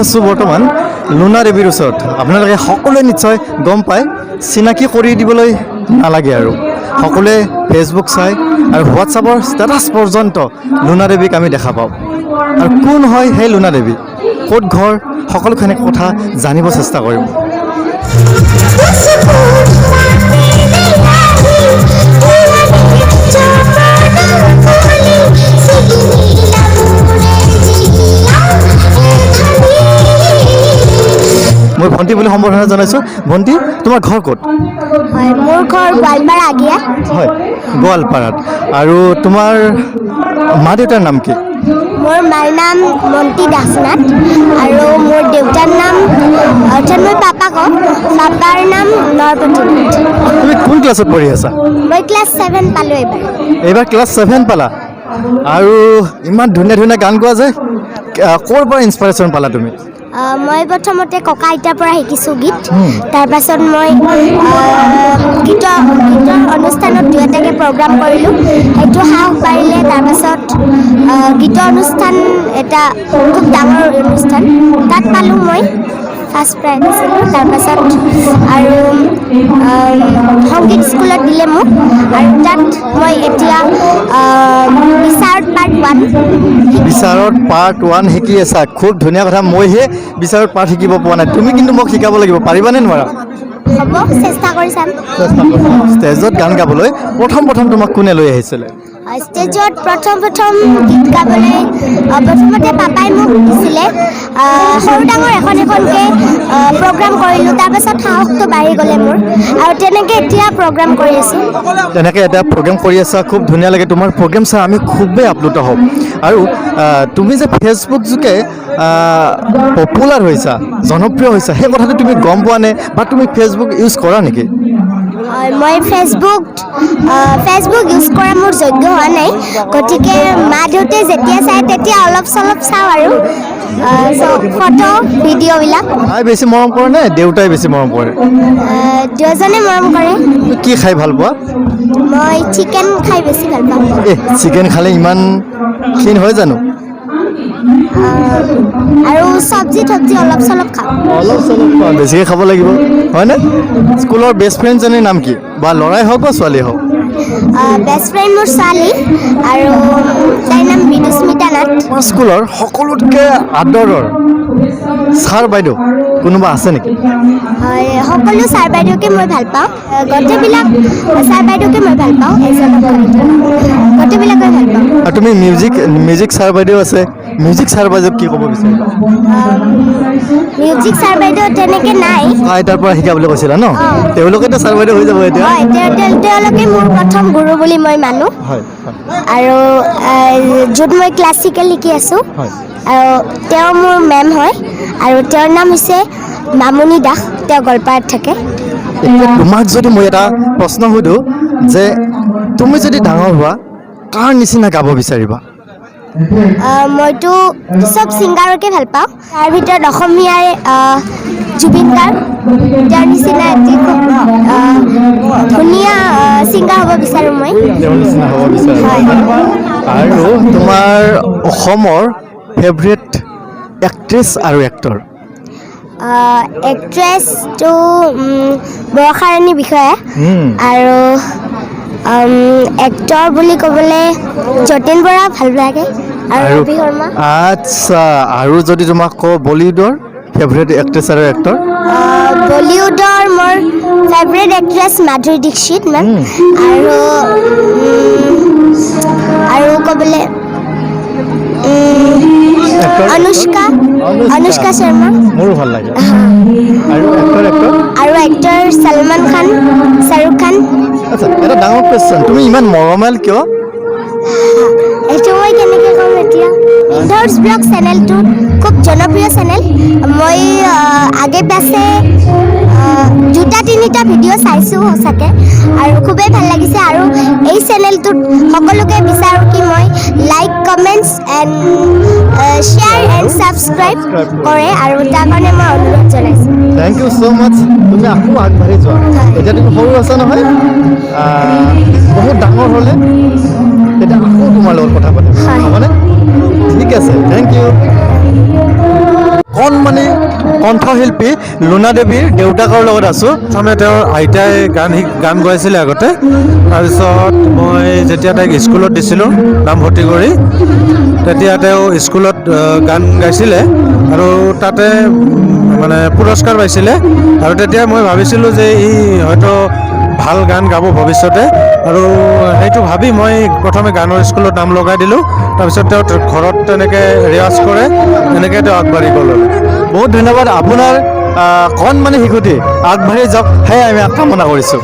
আছো বৰ্তমান লুনা দেৱীৰ ওচৰত আপোনালোকে সকলোৱে নিশ্চয় গম পায় চিনাকি কৰি দিবলৈ নালাগে আৰু সকলোৱে ফেচবুক চাই আৰু হোৱাটছআপৰ ষ্টেটাছ পৰ্যন্ত লুনা দেৱীক আমি দেখা পাওঁ আৰু কোন হয় সেই লুনা দেৱী ক'ত ঘৰ সকলোখিনি কথা জানিব চেষ্টা কৰিম মই ভণ্টি বুলি সম্বোধনা জনাইছোঁ ভণ্টি তোমাৰ ঘৰ ক'ত হয় মোৰ ঘৰ গোৱালপাৰা আগিয়া হয় গোৱালপাৰাত আৰু তোমাৰ মা দেউতাৰ নাম কি মোৰ মাৰ নাম মন্তি দাসনাথ আৰু মোৰ দেউতাৰ নাম অৰ্থাৎ মই পাপাক পাপাৰ নাম নৰপতিনাথ তুমি কোন ক্লাছত পঢ়ি আছা মই ক্লাছ 7 পালোঁ এইবাৰ ক্লাছ 7 পালা আৰু ইমান ধুনীয়া ধুনীয়া গান গোৱা যে ক'ৰ পৰা ইনস্পিৰেশ্যন পালা তুমি মই প্ৰথমতে ককা আইতাৰ পৰা শিকিছোঁ গীত তাৰপাছত মই গীতৰ অনুষ্ঠানত দুই এটাকৈ প্ৰগ্ৰাম কৰিলোঁ সেইটো সাহস পাৰিলে তাৰপাছত গীতৰ অনুষ্ঠান এটা খুব ডাঙৰ অনুষ্ঠান তাত পালোঁ মই ফাৰ্ষ্ট প্ৰাইজ আছিলোঁ তাৰপাছত আৰু সংগীত স্কুলত দিলে মোক আৰু তাত মই এতিয়া বিচাৰত পাৰ্ট 1 শিকি আছা খুব ধুনীয়া কথা মইহে বিচাৰত পাৰ্ট শিকিব পোৱা নাই তুমি কিন্তু মোক শিকাব লাগিব পাৰিবানে নোৱাৰা হ'ব চেষ্টা কৰি চাম ষ্টেজত গান গাবলৈ প্ৰথম তোমাক কোনে লৈ আহিছিলে ষ্টেজত প্ৰথম গীত গাবলৈ প্ৰথমতে পাপাই মোক দিছিলে সৰু ডাঙৰ এখনকৈ প্ৰগ্ৰাম কৰিলোঁ তাৰপাছত সাহসটো বাঢ়ি গ'লে মোৰ আৰু তেনেকৈ এতিয়া প্ৰগ্ৰাম কৰি আছোঁ তেনেকৈ এটা প্ৰগ্ৰেম কৰি আছা খুব ধুনীয়া লাগে তোমাৰ প্ৰগ্ৰেম চাই আমি খুবেই আপ্লুত হ'ম আৰু তুমি যে ফেচবুক যোগে পপুলাৰ হৈছা জনপ্ৰিয় হৈছা সেই কথাটো তুমি গম পোৱা নে বা তুমি ফেচবুক ইউজ কৰা নেকি মই ফেচবুক ইউজ কৰা মোৰ যোগ্য হোৱা নাই গতিকে মা দেউতাই যেতিয়া চাই তেতিয়া অলপ চলপ চাওঁ আৰু ফটো ভিডিঅ'বিলাক মায়ে বেছি মৰম কৰে নে দেউতাই বেছি মৰম কৰে দুয়োজনে মৰম কৰে কি খাই ভাল পোৱা মই চিকেন খাই বেছি ভাল পাওঁ চিকেন খালে ইমান ক্ষীণ হয় জানো আৰু চব্জি অলপ চলপ খাওঁ বেছিকৈ খাব লাগিব হয়নে স্কুলৰ বেষ্ট ফ্ৰেণ্ডজনীৰ নাম কি বা ল'ৰাই হওক বা ছোৱালী হওক বেষ্ট ফ্ৰেণ্ড মোৰ ছোৱালী আৰু তাইৰ নাম বিদুস্মিতা নাথ স্কুলৰ সকলোতকৈ আদৰৰ ছাৰ বাইদেউ কোনোবা আছে নেকি হয় সকলো ছাৰ বাইদেউকে মই ভাল পাওঁ গোটেইবিলাক ছাৰ বাইদেউকে মই ভাল পাওঁ গোটেইবিলাকে ভাল পাওঁ আৰু তুমি মিউজিক ছাৰ বাইদেউ আছে মিউজিক ছাৰ বাইদেউক কি ক'ব বিচাৰিবা মিউজিক ছাৰ বাইদেউ তেনেকৈ নাই আইতাৰ পৰা শিকা বুলি কৈছিলা ন তেওঁলোকেতো ছাৰ বাইদেউ হৈ যাব এতিয়া হয় তেওঁলোকে মোৰ প্ৰথম গুৰু বুলি মই মানো হয় আৰু য'ত মই ক্লাছিকেল শিকি আছোঁ হয় আৰু তেওঁ মোৰ মেম হয় আৰু তেওঁৰ নাম হৈছে মামনি দাস তেওঁ গোৱালপাৰাত থাকে তোমাক যদি মই এটা প্ৰশ্ন সুধোঁ যে তুমি যদি ডাঙৰ হোৱা কাৰ নিচিনা গাব বিচাৰিবা মইতো চব ছিংগাৰকে ভাল পাওঁ তাৰ ভিতৰত অসমীয়াৰ জুবিন গাৰ্গ তেওঁৰ নিচিনা এটি খুব ধুনীয়া ছিংগাৰ হ'ব বিচাৰোঁ মই আৰু তোমাৰ অসমৰ ফেভৰেট এক্ট্ৰেছ আৰু এক্টৰ এক্ট্ৰেছটো বৰষাৰাণী বিষয়া আৰু এক্টৰ বুলি ক'বলৈ যতীন বৰা ভাল লাগে আৰু ৰবি শৰ্মা আচ্ছা আৰু যদি তোমাক কওঁ বলিউডৰ ফেভৰেট এক্ট্ৰেছ আৰু এক্টৰ বলিউডৰ মোৰ favourite actress Madhuri Dixit ma'am আৰু ক'বলৈ অনুষ্কা শৰ্মা মোৰো ভাল লাগে আৰু এক্টৰ সলমান খান শ্বাহৰুখ খান আচ্ছা এটা ডাঙৰ কুৱেশ্যন তুমি ইমান মৰমাল কিয় এইটো মই কেনেকৈ ক'ম এতিয়া ইণ্ডাৰ্ছ ব্লগ চেনেলটো খুব জনপ্ৰিয় চেনেল মই আগে পাছে 2-3টা ভিডিঅ' চাইছোঁ সঁচাকৈ আৰু খুবেই ভাল লাগিছে আৰু এই চেনেলটোত সকলোকে বিচাৰোঁ কি মই like comments and share and subscribe কৰে আৰু তাৰ কাৰণে মই অনুৰোধ জনাইছোঁ থেংক ইউ ছ' মাছ তুমি আকৌ আগবাঢ়ি যোৱা এতিয়া তুমি সৰু আছা নহয় বহুত ডাঙৰ হ'লে তেতিয়া আকৌ তোমাৰ লগত কথা পাতিম হ'বনে ঠিক আছে থেংক ইউ কণমানি কণ্ঠশিল্পী লুনা দেৱীৰ দেউতাকৰ লগত আছোঁ। প্ৰথমে তেওঁৰ আইতাই গান গাইছিলে আগতে, তাৰপিছত মই যেতিয়া তাইক স্কুলত দিছিলোঁ নামভৰ্তি কৰি, তেতিয়া তেওঁ স্কুলত গান গাইছিলে আৰু তাতে মানে পুৰস্কাৰ পাইছিলে। আৰু তেতিয়া মই ভাবিছিলোঁ যে ই হয়তো ভাল গান গাব ভৱিষ্যতে, আৰু সেইটো ভাবি মই প্ৰথমে গানৰ স্কুলত নাম লগাই দিলোঁ। তাৰপিছত তেওঁ ঘৰত তেনেকৈ ৰিয়াজ কৰে, এনেকৈ তেওঁ আগবাঢ়ি গ'ল। বহুত ধন্যবাদ। আপোনাৰ কণমানি শিশুটি আগবাঢ়ি যাওক, সেয়াই আমি কামনা কৰিছোঁ।